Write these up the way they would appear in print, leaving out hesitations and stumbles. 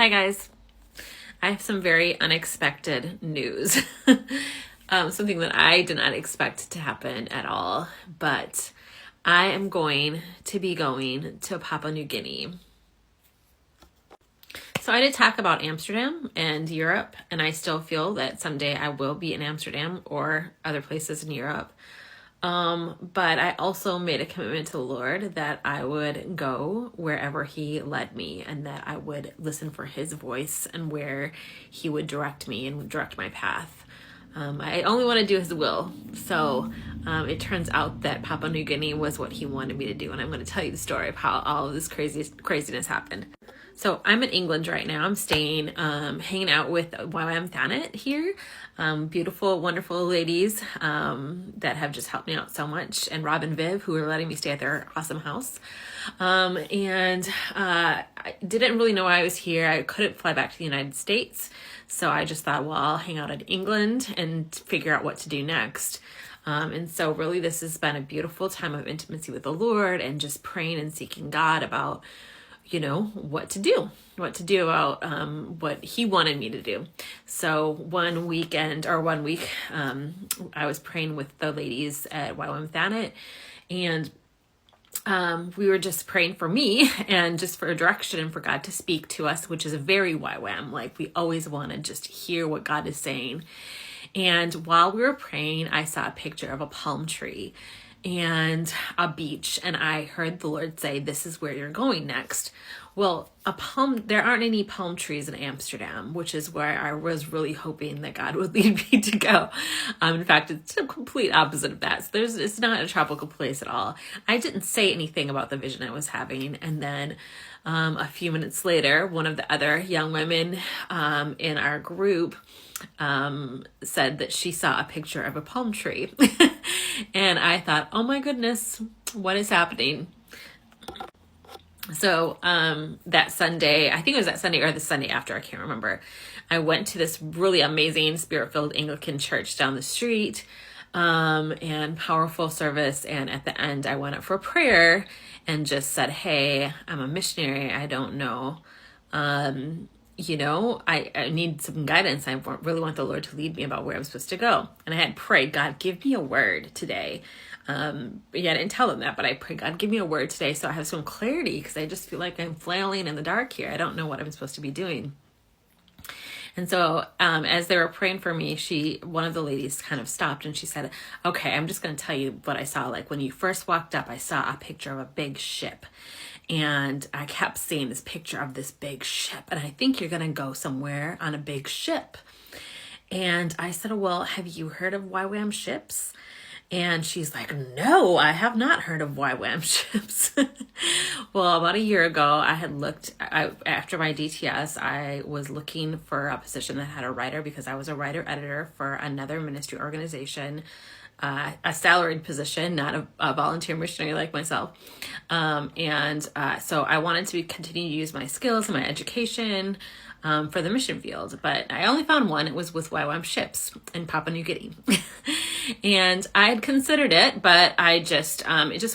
Hi guys. I have some very unexpected news. Something that I did not expect to happen at all, but I am going to be going to Papua New Guinea. So I did talk about Amsterdam and Europe, and I still feel that someday I will be in Amsterdam or other places in Europe. But I also made a commitment to the Lord that I would go wherever He led me and that I would listen for His voice and where He would direct me and direct my path. I only want to do His will. So it turns out that Papua New Guinea was what He wanted me to do. And I'm going to tell you the story of how all of this craziness happened. So I'm in England right now. I'm staying, hanging out with YWAM Thanet here. Beautiful, wonderful ladies that have just helped me out so much. And Rob and Viv, who are letting me stay at their awesome house. I didn't really know why I was here. I couldn't fly back to the United States. So I just thought, well, I'll hang out in England and figure out what to do next. And so really this has been a beautiful time of intimacy with the Lord and just praying and seeking God about what to do about what He wanted me to do. So one week, I was praying with the ladies at YWAM Thanet, and we were just praying for me and just for direction and for God to speak to us, which is a very YWAM. Like, we always want to just hear what God is saying. And while we were praying, I saw a picture of a palm tree and a beach, and I heard the Lord say, "This is where you're going next." Well, there aren't any palm trees in Amsterdam, which is where I was really hoping that God would lead me to go. In fact, it's the complete opposite of that. So it's not a tropical place at all. I didn't say anything about the vision I was having, and then a few minutes later, one of the other young women in our group said that she saw a picture of a palm tree. And I thought, oh my goodness, what is happening? So that Sunday, I think it was that Sunday or the Sunday after, I can't remember, I went to this really amazing Spirit-filled Anglican church down the street, and powerful service. And at the end, I went up for prayer and just said, "Hey, I'm a missionary. I don't know. I need some guidance. I really want the Lord to lead me about where I'm supposed to go." And I had prayed, "God, give me a word today." I didn't tell them that, but I prayed, "God, give me a word today so I have some clarity, because I just feel like I'm flailing in the dark here. I don't know what I'm supposed to be doing." And so as they were praying for me, one of the ladies kind of stopped and she said, "Okay, I'm just going to tell you what I saw. Like, when you first walked up, I saw a picture of a big ship. And I kept seeing this picture of this big ship. And I think you're going to go somewhere on a big ship." And I said, "Well, have you heard of YWAM Ships?" And she's like, "No, I have not heard of YWAM Ships." Well, about a year ago, after my DTS, I was looking for a position that had a writer, because I was a writer-editor for another ministry organization, a salaried position, not a volunteer missionary like myself. So I wanted to continue to use my skills and my education for the mission field, but I only found one. It was with YWAM Ships in Papua New Guinea. And I had considered it, but it just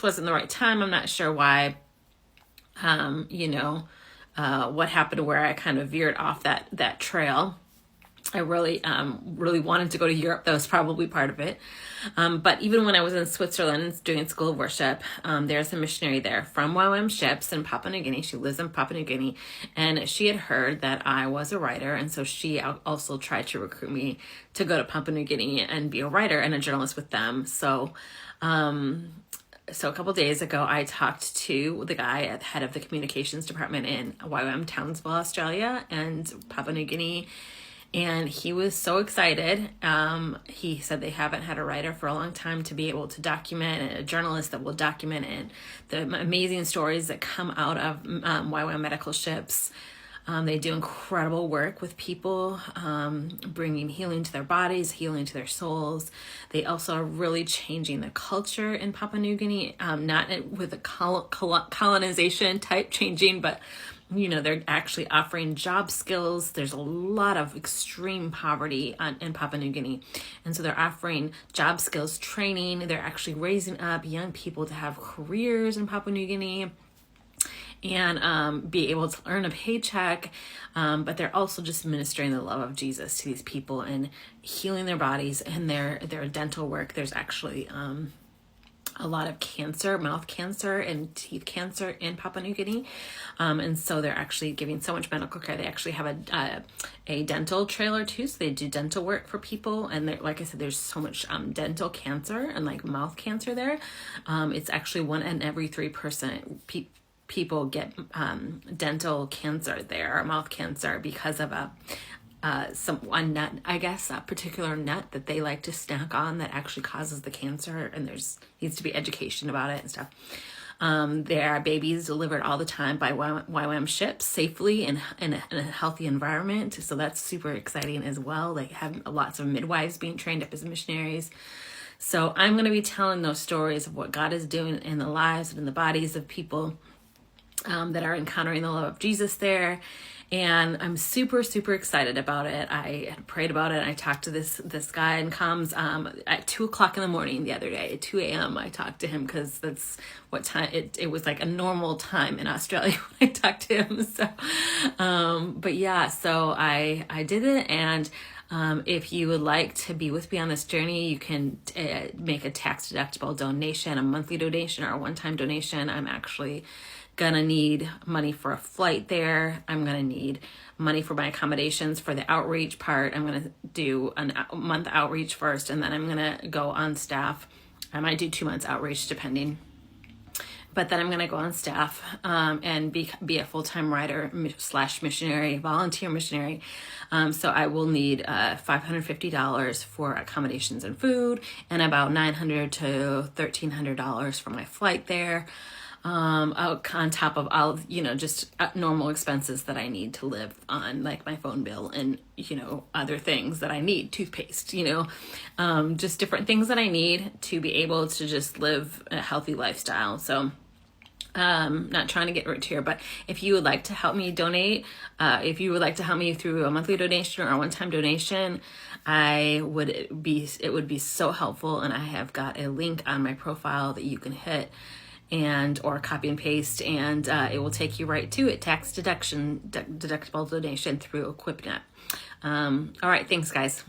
wasn't the right time. I'm not sure why, what happened where I kind of veered off that trail. I really wanted to go to Europe. That was probably part of it. But even when I was in Switzerland doing School of Worship, there's a missionary there from YWAM Ships in Papua New Guinea. She lives in Papua New Guinea, and she had heard that I was a writer. And so she also tried to recruit me to go to Papua New Guinea and be a writer and a journalist with them. So a couple of days ago, I talked to the guy at the head of the communications department in YWAM Townsville, Australia, and Papua New Guinea. And he was so excited. He said they haven't had a writer for a long time to be able to document, and a journalist that will document it, the amazing stories that come out of YWAM Medical Ships. They do incredible work with people, bringing healing to their bodies, healing to their souls. They also are really changing the culture in Papua New Guinea, not with a colonization type changing, but they're actually offering job skills. There's a lot of extreme poverty in Papua New Guinea. And so they're offering job skills training. They're actually raising up young people to have careers in Papua New Guinea. and be able to earn a paycheck, but they're also just ministering the love of Jesus to these people and healing their bodies and their dental work. There's actually a lot of cancer, mouth cancer and teeth cancer in Papua New Guinea. And so they're actually giving so much medical care. They actually have a dental trailer too. So they do dental work for people. And like I said, there's so much dental cancer and like mouth cancer there. It's actually 1 in every 3 people get dental cancer there, or mouth cancer, because of one nut, I guess, a particular nut that they like to snack on that actually causes the cancer, and needs to be education about it and stuff. There are babies delivered all the time by YWAM Ships safely in a healthy environment, so that's super exciting as well. They have lots of midwives being trained up as missionaries. So I'm going to be telling those stories of what God is doing in the lives and in the bodies of people that are encountering the love of Jesus there. And I'm super, super excited about it. I had prayed about it. I talked to this guy in comms at 2:00 in the morning the other day. At 2 a.m. I talked to him because that's what time it was, like a normal time in Australia when I talked to him. So, but yeah, so I did it. And if you would like to be with me on this journey, you can make a tax-deductible donation, a monthly donation, or a one-time donation. I'm actually gonna need money for a flight there. I'm gonna need money for my accommodations for the outreach part. I'm gonna do a month outreach first, and then I'm gonna go on staff. I might do 2 months outreach depending. But then I'm going to go on staff and be a full-time writer / missionary, volunteer missionary. So I will need $550 for accommodations and food, and about $900 to $1,300 for my flight there. On top of all, just normal expenses that I need to live on, like my phone bill and, other things that I need, toothpaste, just different things that I need to be able to just live a healthy lifestyle. So not trying to get rich here, but if you would like to help me donate, if you would like to help me through a monthly donation or a one-time donation, it would be so helpful. And I have got a link on my profile that you can hit or copy and paste, and it will take you right to it. Tax deductible donation through EquipNet. All right. Thanks, guys.